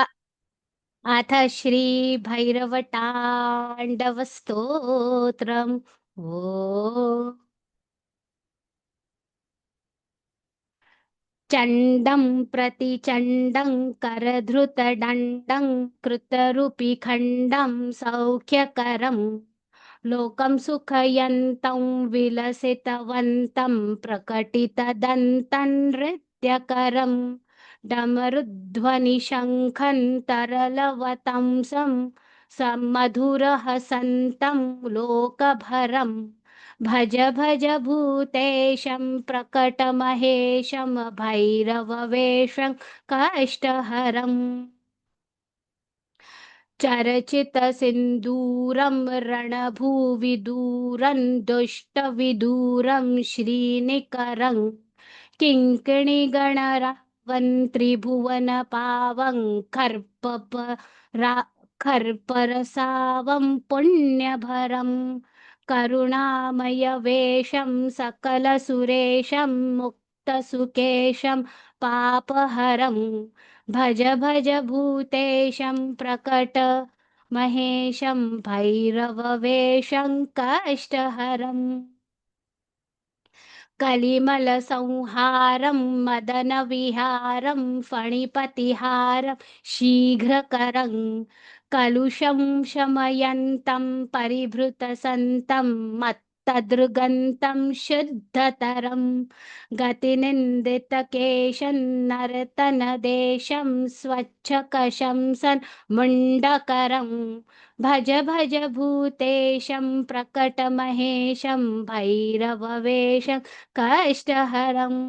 अ- अथ श्रीभैरवताण्डवस्तोत्रम्। ओ चण्डं प्रतिचण्डं करधृतदण्डं कृतरुपिखण्डं सौख्यकरं लोकं सुखयन्तं विलसितवन्तं प्रकटितदन्तं नृत्यकरं डमरुध्वनिशङ्खं तरलवतंसं मधुरहसन्तं लोकभरम् भज भज भूतेशं प्रकटमहेशं भैरववेषं कष्टहरम् चरचितसिन्दूरं रणभूविदूरं दुष्टविदूरं श्रीनिकरं किङ्किणिगणरावं त्रिभुवनपावं खर्परसावं पुण्यभरं करुणामयवेषं सकलसुरेशं मुक्तसुकेशं पापहरम् भज भज भूतेशं प्रकट महेशं भैरववेषं कष्टहरम् कलिमलसंहारं मदनविहारं फणिपतिहारं शीघ्रकरं कलुषं शमयन्तं परिभृतसन्तं मत्तदृगन्तं शुद्धतरं गतिनिन्दितकेशं नर्तनदेशं स्वच्छकशं सन्मुण्डकरम् भज भज भूतेशं प्रकटमहेशं भैरववेषं कष्टहरम्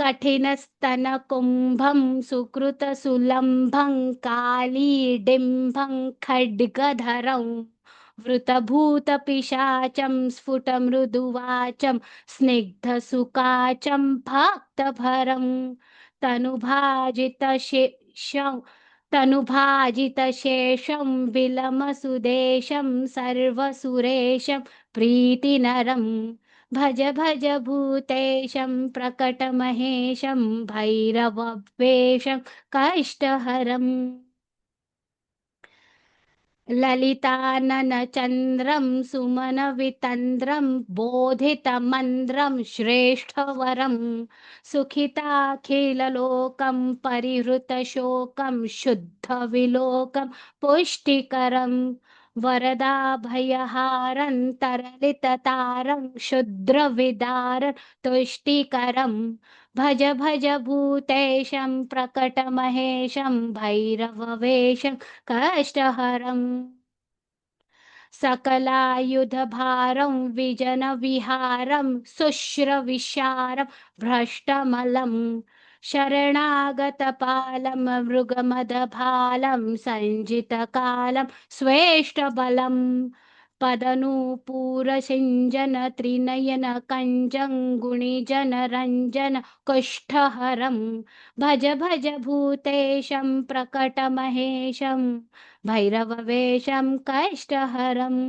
कठिनस्तनकुम्भं सुकृतसुलम्भं कालीडिम्भं खड्गधरं वृतभूतपिशाचं स्फुटमृदुवाचं स्निग्धसुकाचं भक्तभरं तनुभाजितशेषं तनुभाजितशेषं विलमसुदेशं सर्वसुरेशं प्रीतिनरम् भज भज भूतेशं प्रकटमहेशं भैरववेषं कष्टहरम् ललिताननचन्द्रं सुमनवितन्द्रं बोधितमन्द्रं श्रेष्ठवरं सुखिताखिललोकं परिहृतशोकं शुद्धविलोकं पुष्टिकरं वरदाभयहारं तरलिततारं क्षुद्रविदारं तुष्टिकरं भज भज भूतेशं प्रकटमहेशं भैरववेषं कष्टहरम् सकलायुधभारं विजनविहारं शुश्रविशारं भ्रष्टमलं शरणागतपालं मृगमदभालं सञ्जितकालं स्वेष्टबलं पदनूपूरसिञ्जन त्रिनयनकञ्जं गुणिजनरञ्जन कुष्ठहरं भज भज भूतेशं प्रकटमहेशं भैरववेषं कष्टहरम्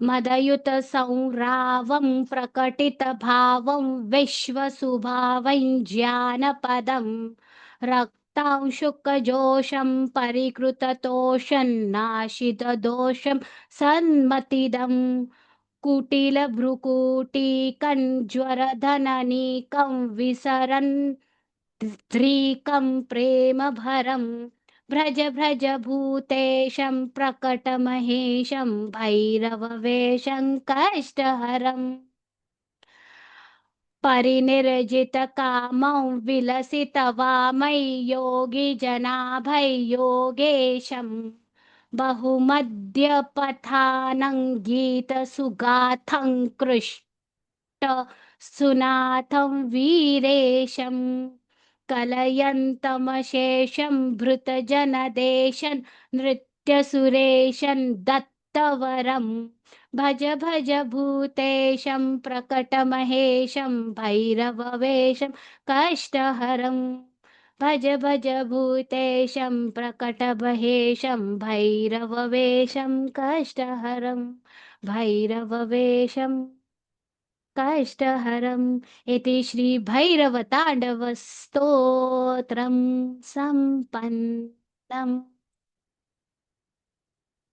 मदयुतसंरावं प्रकटितभावं विश्वसुभावं ज्ञानपदं रक्तांशुकजोषं परिकृततोषं नाशिदोषं सन्मतिदं कुटिलभ्रुकुटीकञ्ज्वरधननीकं विसरन् स्त्रीकं प्रेमभरं भ्रज भ्रज भूतेशं प्रकटमहेशं भैरववेषं कष्टहरम् परिनिर्जितकामं विलसितवामै योगिजनाभै योगेशं बहुमद्यपथानं गीतसुगाथं सुनाथं वीरेशं कलयन्तमशेषं भृतजनदेशं नृत्यसुरेशं दत्तवरं भज भज भूतेशं प्रकटमहेशं भैरववेषं कष्टहरं भज भज भूतेशं प्रकटमहेशं भैरववेषं कष्टहरं भैरववेषं कष्टहरम् इति श्रीभैरवताण्डवस्तोत्रम् सम्पन्नम्।